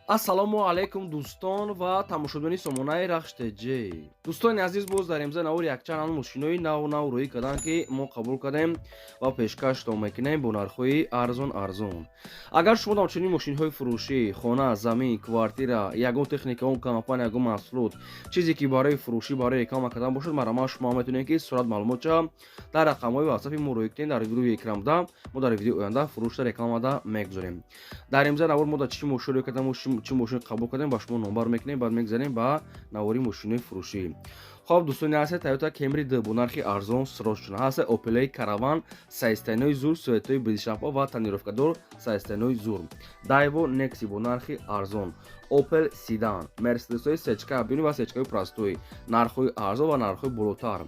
ассалому алайкум дӯстон ва тамошобини сомонаи рахштеҷӣ. Дӯстони азиз, боз дар имза навори якчанд мошинои наву рӯӣ карданд, ки мо қабул кардем ва пешкаштон мекунем бо нархҳои арзон. Агар шумо дар чунин мошинҳои фурӯшӣ, хона, замин, квартира, ягон техника, он компания, ягон маҳсулот, чизе ки барои фурӯшӣ, барои реклама кардан бошад, марҳамат шумо метавонед ки сурат маълумотша дар рақамҳои ватсапи мо рӯй кунед. Дар рӯи экран буда мо дар видеои оянда фурӯшда рекламада мегузорем. Дар имза навор мо дар чӣ мошин рӯй кардем, чӣ мошин қабул кардем, ба шумо номбар мекунем, баъд мегзарем ба навори мошинои фурӯшӣ. Хоб дӯстони азиз, Toyota Camry 2 бо нархи арзон сирос шуда ҳаст. Opel Caravan 6.0 зур, светои бридишапо ва тонировкадор 6.0 зур. Daewoo Nexi бо нархи арзон. Opel Sedan, Mercedes-ҳои сечка кабини ва сечкаи простои, нархҳои арзон ва нархҳои болотар.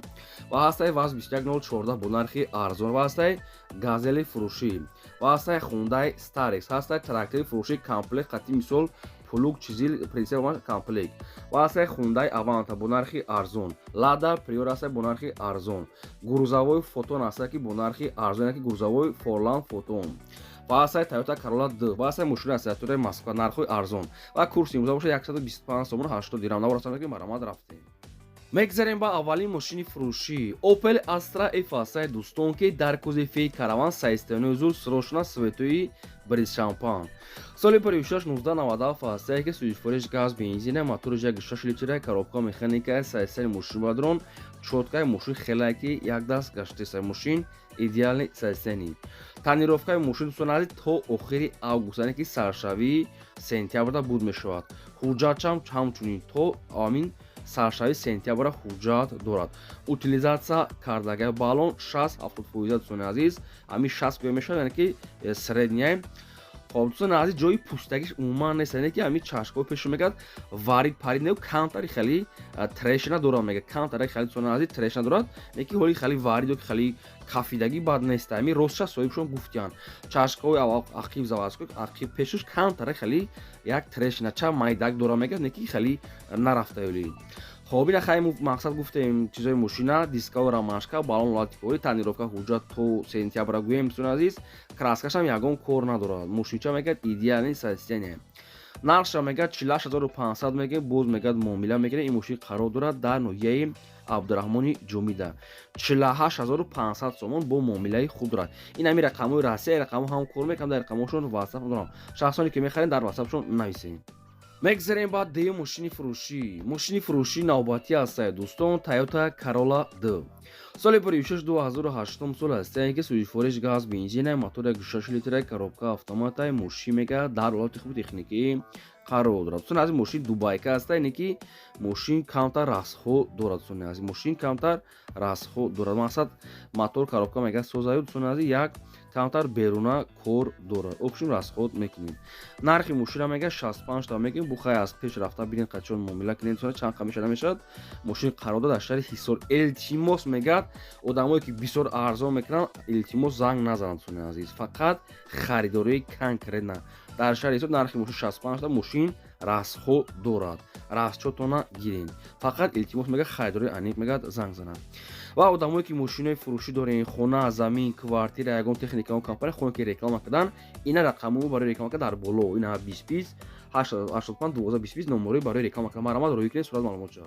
Ва ҳастай VAZ 21014 бо нархи арзон. Ва ҳастай Gazelle фурӯшӣ. Ва ҳастай Hyundai Starex, ҳастай трактори фурӯшӣ комплект қатъи мисол плуг, чизил, прицел комплект. Ва ҳастай Hyundai Avanta бо нархи арзон. Lada Priora ҳастай бо нархи арзон. Гурузавои Foton ҳастай ки бо нархи арзон, ки гурузавои Forlan Foton. Ва ҳастай Toyota Corolla 2. Ва ҳастай мошини асоатураи Москва, нархҳои арзон. Ва курси имзо бошад 125 сомон 80 дирҳам. Навора ки марҳамат рафтем. Мегзарем ба аввалин мошини фурӯшӣ. Opel Astra F ҳастай дӯстон, ки дар кузофи Caravan 6.0 зур сиросшуда светои бриз шампан. Соли 46-1997 ҳастай, ки сӯзишвориш газ, бензина, мотори 1.6 литра, коробка механика, сайсари мошин бадрон, чоткаи мошин хеле ки як даст гаштеса мошин идеални сайсани. Тонировкаи мошин дӯстон азиз то охири август, яъне ки саршавии сентябрда буд мешавад. Ҳуҷҷатшам ҳамчунин то амин саршави сентябра ҳуҷҷат дорад. Утилизатсия кардагаи баллон 60-70% дӯстони азиз, ҳамин 60 мешавад, яъне ки средняи. Хоб дӯстони азиз, ҷои пӯстагиш умуман нест, яъне ки ҳамин чашкҳои пешо мегӯяд варид парид не камтари хеле трешна дорад, мегӯяд камтари хеле дӯстони азиз трешна дорад, не ки ҳоли хеле варид ё ки хеле кафидагӣ бад нест. Ҳамин ростша соҳибшон гуфтиянд. Чашкҳои ақиб завазкӯ ақиб пешош камтари хеле як трешнача майдак дорад, мегӯяд не ки хеле нарафтаёли. Хоб ин хай мақсад гуфтем чизои мошина, дискаи рамашка, баллон латифҳои тонировка ҳуҷҷат то сентябра гӯем дӯстони азиз. Краскашам ягон кор надорад. Мошинча мегӯяд идеални состояние. Нархша мегӯяд 48500 мегӯяд, боз мегӯяд муомила мегирем. Ин мошин қарор дорад дар ноҳияи Абдураҳмони Ҷомида. 48500 сомон бо муомилаи худ дорад. Ин ҳамин рақамҳои расмияи рақамҳо ҳам кор мекунанд, дар рақамҳошон ватсап дорам. Шахсоне ки мехарен дар ватсапшон нависем. Мегзарем ба деюм мошини фурӯшӣ. Мошини фурӯшӣ навбатӣ ҳастай дӯстон, Toyota Corolla 2. Соли 46-2008 сол ҳастай, ки сӯзишвориш газ, бензина, мотори 1.6 литра, коробка автомата мошин мегӯяд дар ҳолати хуби техникӣ қарор дорад. Дӯстони азиз, мошин дубайка ҳастай, не ки мошин камтар расхҳо дорад. Дӯстони азиз, мошин камтар расхҳо дорад. Мақсад мотор, коробка мегӯяд созаю, дӯстони азиз, як камтар беруна кор дорад. Обшум расход мекунем. Нархи мошина мегӯяд 65 та мегӯем. Бухай аз пеш рафта бинед қачон муомила кунед, чанд қамиша намешавад. Мошин қарор дорад дар шаҳри Ҳисор. Илтимос мегӯяд одамое ки бисёр арзон мекунанд, илтимос занг назананд дӯстони азиз. Фақат харидории конкретна. Дар шаҳри Ҳисор нархи мошин 65 та, мошин расхҳо дорад. Расчотона гирен. Фақат илтимос мегӯяд харидории аниқ мегӯяд занг зананд. Ва одамое ки мошинои фурӯшӣ дорен, хона, замин, квартира, ягон техника, ягон компания хона ки реклама кардан, ина рақамҳо барои реклама кардан дар боло. Ина 20 85 12 20 номерҳои барои реклама кардан. Марҳамат рӯй кунед, сурат маълумотша.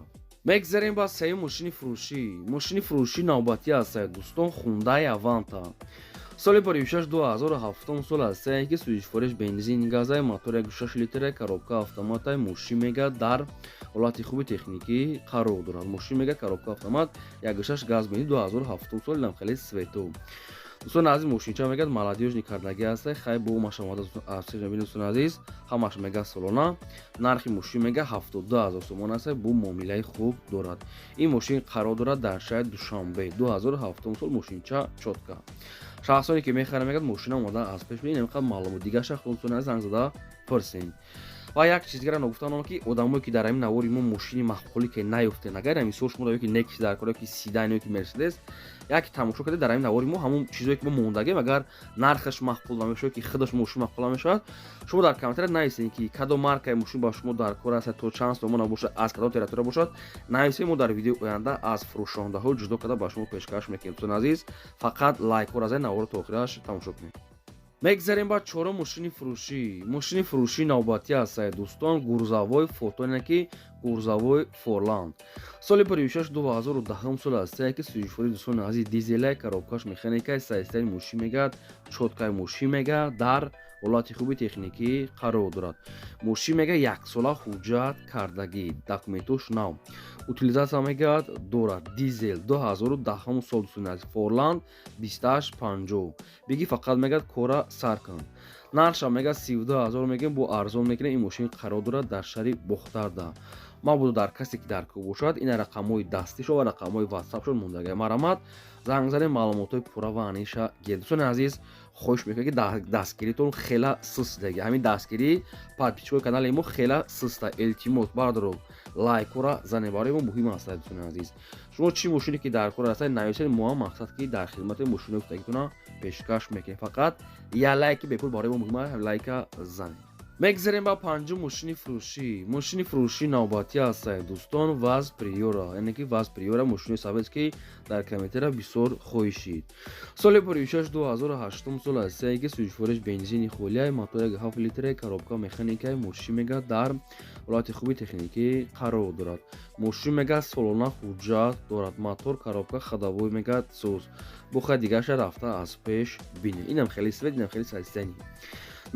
Мегзарем ба сеюм мошини фурӯшӣ. Мошини фурӯшӣ навбатӣ ҳастай дӯстон, Hyundai Avanta. Соли 46-2007 сол ҳастай, ки сӯзишвориш бензин, газаи мотори 1.6 литра, коробка автомата мошин мегӯяд дар ҳолати хуби техникӣ қарор дорад. Мошин мегӯяд коробка автомат 1.6 газ бензин 2007 сол намхели свето. дӯстони азиз, мошинча мегӯяд молодёжни кардагӣ ҳастай. хай бо маша омада дӯстони азиз, ҳамаш мегӯяд солона. нархи мошин мегӯяд 72000 сомон ҳастай, бо муомилаи хуб дорад. ин мошин қарор дорад дар шаҳри Душанбе. 2007 сол мошинча чотка. Шахсоне ки мехарен мегӯяд мошина омада аз пеш бинед, инқадр маълумот дига шахсоне занг зада пурсем. ва як чизгира нагуфтанам, ки одамое ки дар ҳамин навори мо мошини махқулӣ ки наёфтед, агар мисол шумо дар ёки Nexi дар кор, ёки Sedan, ёки Mercedes, яке тамошо кардед дар ҳамин навори мо ҳамон чизое ки мо мондагем, агар нархаш мақбул намешавад, ки худаш мошин мақбул намешавад, шумо дар комментарият нависед, ки кадом маркаи мошин ба шумо дар кор аст, то чанд сомона бошад, аз кадом территория бошад, нависед. Мо дар видеои оянда аз фурӯшондаҳо ҷудо карда ба шумо пешкаш мекунем. Дӯстони азиз, фақат лайкҳо разед, наворро то охираш тамошо кунед. мегзарем ба чорум мошини фурӯшии навбатӣ аст дӯстон, гурзавои фотоне ки гурзавои Форланд. Соли 26-2010 сол аст ки сӯзишворӣ дӯстони азиз дизелай коробкаш механикаи сайстаи мошин мегӯяд чоткаи мошин мегӯяд дар ҳолати хуби техникӣ қарор дорад. Мошин мегӯяд яксола ҳуҷҷат кардагӣ, документош нав. Утилизатсия мегӯяд дорад дизел 2010 сол дӯстони азиз Форланд 2850. Биги фақат мегӯяд кора сар кун. Нарша мегӯяд 32000 мегӯям бо арзон мекунем. Ин мошин қарор дорад дар шаҳри Бохтарда. Мабудо дар касе ки дар кӯ бошад ин рақамҳои дастишо ва рақамҳои ватсапшон мондагӣ. Марамат занг занем маълумотҳои пурра ва аниша гир. Дӯстони азиз хоҳиш мекунам ки дастгиритон хела сустаги. Ҳамин дастгирӣ подписчикои канали мо хела суста. Илтимос бардоро лайкора зане барои мо муҳим аст дӯстони азиз. Шумо чӣ мошине ки дар кор ҳастед нависед, мо ҳам мақсад ки дар хидмати мошинои гуфтагитона пешкаш мекунем. Фақат я лайки бепул барои мо муҳим аст, лайка занед. мегзарем ба панҷум мошини фурӯшии навбатӣ аст дӯстон, ВАЗ Приора. Яъне ки ВАЗ Приора мошини сабез ки дар километра бисёр хоҳишид. Соли 26-2008 сол аст ки сӯзишвориш бензини холияи мотори 7 литраи коробка механикаи мошин мегӯяд дар ҳолати хуби техникӣ қарор дорад. Мошин мегӯяд солона ҳуҷҷат дорад. Мотор, коробка, ходовой мегӯяд сӯз. Бухай дигараша рафта аз пеш бинем. Инам хеле свет, инам хеле сайстани.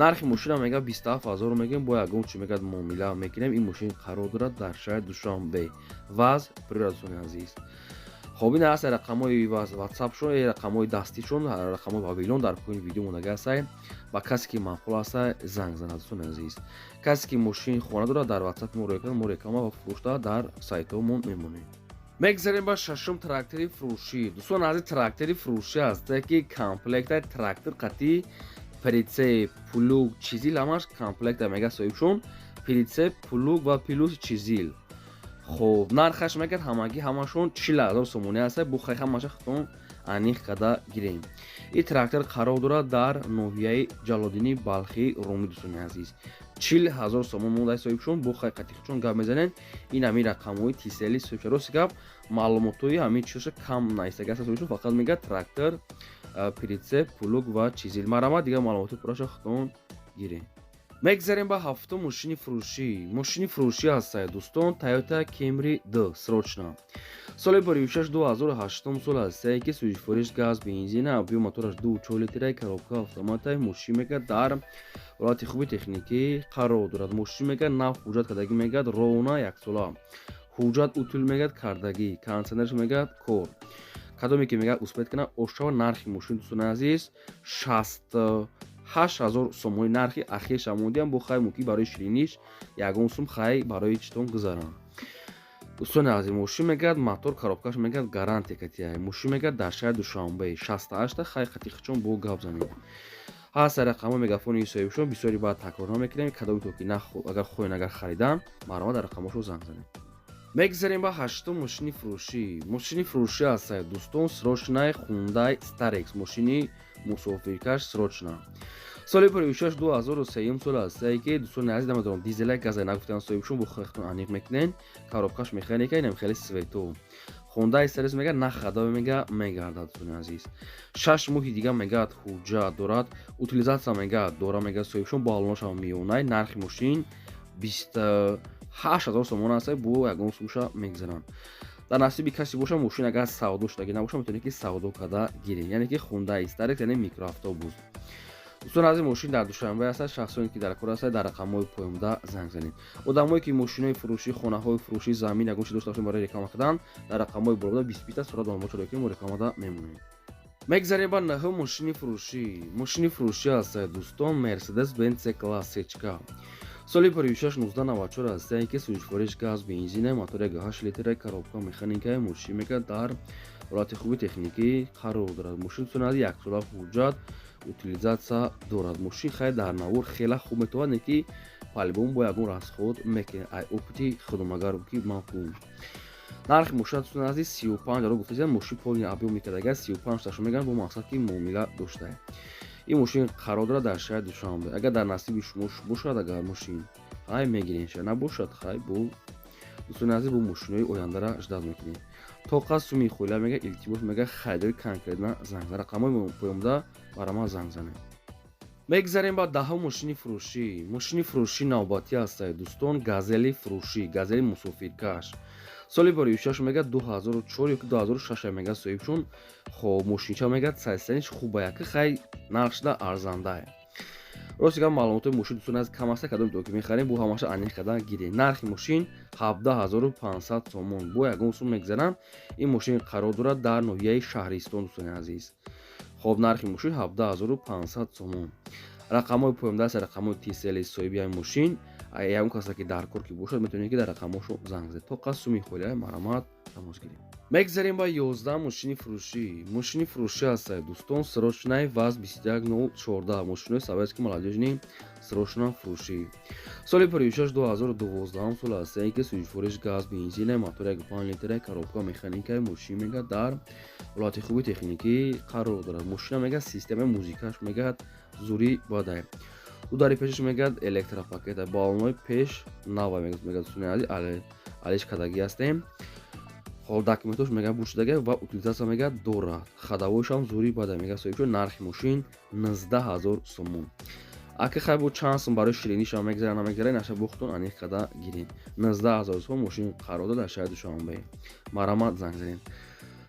нархи мошина мегӯяд 27000 мегӯям бо ягон чӣ мегӯяд муомила мекунем. Ин мошин қарор дорад дар шаҳри Душанбе. ВАЗ Приора дӯстони азиз. Хоб ин аст рақамҳои ватсапшон, рақамҳои дастишон, рақамҳои вавилон дар поин видео мондагӣ аст. ба касе ки маъқул аст занг занад дӯстони азиз. касе ки мошин хона дорад дар ватсапи мо мо реклама ва фурӯшта дар сайтҳомон мемонем. мегзарем ба шашум трактори фурӯшӣ. дӯстони азиз трактори фурӯшӣ аст ки комплектаи трактор қатӣ прицеп, плуг, чизил ҳамаш комплект мегӯяд соҳибшон. Прицеп, плуг ва плюс чизил. хоб нархаш мегӯяд ҳамагӣ ҳамашон 40000 сомони аст. бухай ҳамаша хитон аниқ када гирем. ин трактор қарор дорад дар ноҳияи Ҷалолиддини Балхи Румӣ дӯстони азиз. 40000 сомон мондаи соҳибшон. бухай қатиқчон гап мезанем. ин ҳамин рақамҳои тисели соҳибша рост гап маълумотҳои ҳамин чизоша кам наистаги аст соҳибшон. фақат мегӯяд трактор, прицеп, плуг ва чизил. Марамат дигар маълумоти пурраша хитон гирем. мегзарем ба ҳафтум мошини фурӯшӣ аст дӯстон, Toyota Camry D срочно. соли 26-2008 сол аст ки сӯзишвориш газ, бензин, авио мотораш 2.4 литраи коробка автоматаи мошин мегӯяд дар ҳолати хуби техникӣ қарор дорад. мошин мегӯяд нав ҳуҷҷат кардагӣ мегӯяд ровна яксола. ҳуҷҷат утил мегӯяд кардагӣ. кондитсионерш мегӯяд кор. кадоме ки мегӯяд успет кунад ошава. нархи мошин дӯстони азиз 68000 сомони. нархи ахирша мондиам бо хай мумкин барои шириниш ягон сум хай барои читон гузарам. дӯстони азиз мошин мегӯяд мотор, коробкаш мегӯяд гарантия катия. мошин мегӯяд дар шаҳри Душанбе 68 хай қатиқчон бо гап занем. ҳаст рақамҳои мегафони соҳибшон бисёри баъд такрор мекунем. кадоме то ки агар хоҳен агар харидан маромад дар рақамҳошо занг занем. мегзарем ба ҳаштум мошини фурӯшӣ аст дӯстон, срочнаи Hyundai Starex мошини мусофиркаш срочна. соли 26-2003 сол аст ки дӯстони азиз намедонам дизелай газай нагуфтан соҳибшон бо хехтон аниқ мекунен. коробкаш механика инам хеле свето. Hyundai Starex мегӯяд на хадове мегардад дӯстони азиз. 6 моҳи дига мегӯяд ҳуҷҷат дорад. утилизатсия мегӯяд дора мегӯяд соҳибшон балонашам меонай. нархи мошин 28000 сомон аст бо ягон сумша мегзарам. дар насиби касе боша мошин агар савдо шудаги набоша метавонед ки савдо када гирем. яъне ки Hyundai Starex яъне микроавтобус. дӯстони азиз мошин дар Душанбе аст. шахсоне ки дар кор аст дар рақамҳои поёмда занг занед. одамое ки мошинои фурӯшӣ, хонаҳои фурӯшӣ, замин ягон чиз дошта бошанд барои реклама кардан дар рақамҳои болода 20 сурат ба мо чоро ки мо рекламада мемонем. мегзарем ба наҳум мошини фурӯшӣ аст дӯстон, Mercedes-Benz классичка. соли 26-1994 аст ки сӯзишвориш газ, бензин, мотори 8 литраи коробка механикаи мошин мегӯяд дар ҳолати хуби техникӣ қарор дорад. мошин дӯстони азиз яксола ҳуҷҷат утилизатсия дорад. мошин хай дар навор хела хуб метавонад не ки палбон бо ягон расход мекунад. ай опити худумагар ки мафҳум. нархи мошин дӯстони азиз 35000 гуфта. мошин полни объем мекард. 35 ташон мегӯянд бо мақсад ки муомила дошта. ин мошин қарор дорад дар шаҳри Душанбе. агар дар насиби шумо бошад агар мошин хай мегирем, набошад хай бо дӯстони азиз бо мошинои ояндара ждат мекунем. то қад суми холия мега илтимос мега хайдори конкретна занг. рақамҳои поёмда бара ман занг занед. мегзарем ба даҳум мошини фурӯшӣ. Мошини фурӯшӣ навбатӣ ҳастае дӯстон, газели фурӯшӣ, газели мусофиркаш. соли бори 6 мегӯяд 2004 ё ки 2006 мегӯяд соҳибшон. хоб мошинча мегӯяд сайстаниш хуба яки хай нархшда арзандае. рости гап маълумотои мошин дӯстон аз кам аста кадоми то ки мехарем бо ҳамаша аниқада гирем. нархи мошин 17500 сомон бо ягон сум мегзарам. ин мошин қарор дорад дар ноҳияи шаҳристон дӯстони азиз. хоб нархи мошин 17500 сомон. рақамҳои поёмда аст рақамҳои тисели соҳиби ҳамин мошин. ягон касе ки дар кор ки бошад метавонед ки дар рақамҳошо занг занед то қад суми холияи марамат тамос гирем. мегзарем ба 11 мошини фурӯшӣ. мошини фурӯшӣ ҳастае дӯстон, срочнаи ваз 21014 мошинои советски молодежни срочна фурӯшӣ. соли 1 2012 сол ҳастае ки сӯзишвориш газ бензинаи мотори 5 литраи коробка механикаи мошин мегӯяд дар ҳолати хуби техникӣ қарор дорад. мошина мегӯяд системаи музикаш мегӯяд зурӣ бадай. удари пешаш мегӯяд электропакета, балонои пеш нава мегӯяд дӯстони азиз алиш кадагӣ ҳастем. хол документош мегӯяд буршидага ва утилизатсия мегӯяд дорад. хадавоишам зурӣ бадай мегӯяд соҳибшон. нархи мошин 19000 сомон. аки хай бо чанд сум барои ширинишам мегзара намегзара наша бохтон аниқ када гирем. 19000 сомон мошин қарор дорад дар шаҳри Душанбе. марамат занг занед.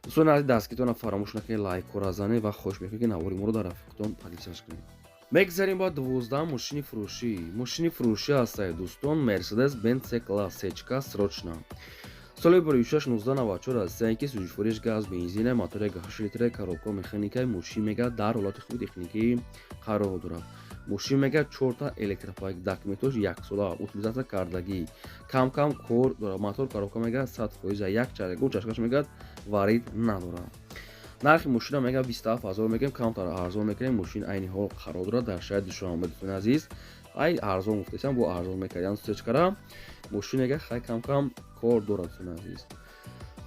дӯстони азиз дастгиртонро фаромӯш накунед лайкора занед ва хоҳиш мекунем ки навори моро дар рафиқотон подписаш кунед. мегзарем ба 12 мошини фурӯшӣ. мошини фурӯшӣ ҳастае дӯстон, Mercedes Benz C-Class сечка срочна. соли 2016-94 ҳастае ки сӯзишвориш газ бензинаи мотори 8 литраи коробка механикаи мошин мегӯяд дар ҳолати хуби техникӣ қарор дорад. мошин мегӯяд 4 та электропак, документош 1 сола, утилизатсия кардагӣ, кам кор дорад. мотор коробка мегӯяд 100%, як чарагу чашкаш мегӯяд варид надорад. нархи мошина мегӯяд 27000 мегӯем, камтар арзон мекунем. мошин айни ҳол қарор дорад дар шаҳри Душанбе дӯстони азиз. ай арзон гуфтесам бо арзон мекардам сечкара. мошин мегӯяд хай кам кор дорад дӯстони азиз.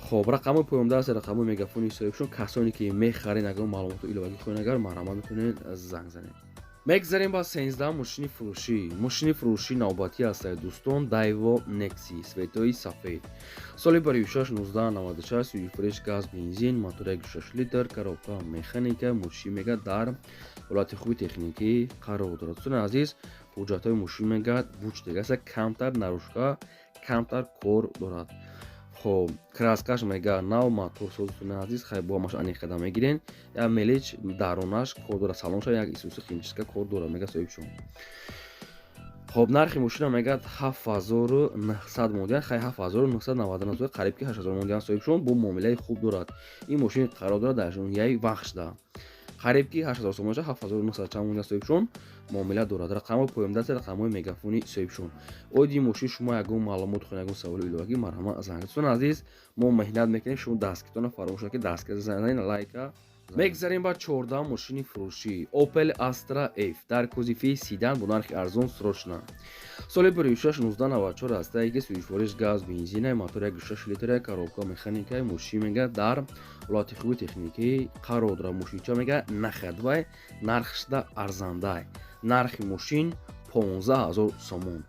хоб рақамҳои поёмда аст рақамҳои мегафони соҳибшон. касоне ки мехаред агар маълумоти иловагӣ хоҳед агар марамат метавонед занг занед. мегзарем ба 13 мошини фурӯшӣ. мошини фурӯшӣ навбатӣ ҳастае дӯстон, Daewoo Nexi светои сафед. соли 1 1996 сӯзишвориш газ бензин мотори 6 литр коробка механика мошин мегӯяд дар ҳолати хуби техникӣ қарор дорад. дӯстони азиз ҳуҷҷатҳои мошин мегӯяд буҷтага аст, камтар нарӯшка, камтар кор дорад. хоб краскаш мегӯяд нав, моторсоз дӯстони азиз хай бо ҳамаш аниқада мегирен. як мелич даронаш кор дорад, салонша як исуси химчистка кор дорад мегӯяд соҳибшон. хоб нархи мошина мегӯяд 7900 мон, хай 7999 қариб ки 8000 мон соҳибшон бо муомилаи хуб дорад. ин мошин қарор дорад дар ҷояи вахшда. қариб ки 8000 сомон 7900 чанд мон соҳибшон муомила дорад. рақамҳои поёмда аст рақамҳои мегафони соҳибшон. оиди мошин шумо ягон маълумот хоҳед ягон саволи иловагӣ марҳамат занг. дӯстони азиз мо меҳнат мекунем шумо дастгиртонро фаромӯш накунед дастгир занед лайка. мегзарем ба 14 мошини фурӯшӣ. Opel Astra F дар кузифи седан бо нархи арзон срочна. соли 1 ҳастае ки сӯзишвориш газ бензинаи мотори 6 литраи коробка механикаи мошин мегӯяд дар ҳолати хуби техникӣ қарор дорад. мошинча мегӯяд нахадвай нархшда арзандае. нархи мошин 15000 сомон.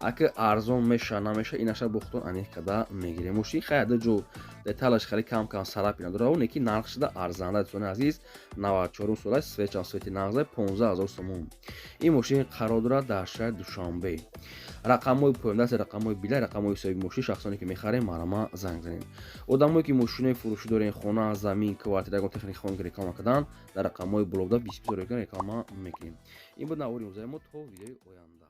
аки арзон меша намеша инаша бохтон аниқ када мегирем. мошин хаяда ҷо деталаш хеле кам сарапи надорад, оне ки нархшда арзанда дӯстони азиз 94 сола светчан свети нағза 15000 сомон. ин мошин қарор дорад дар шаҳри Душанбе. рақамҳои поёмда аст рақамҳои билай рақамҳои соҳиби мошин шахсоне ки мехарем марама занг занед. одамое ки мошинои фурӯшӣ дорен хона замин квартира ягон техники хона ки реклама кардан дар рақамҳои блогда бисёр реклама мекунем. ин буд навори музаи мо то видеои оянда.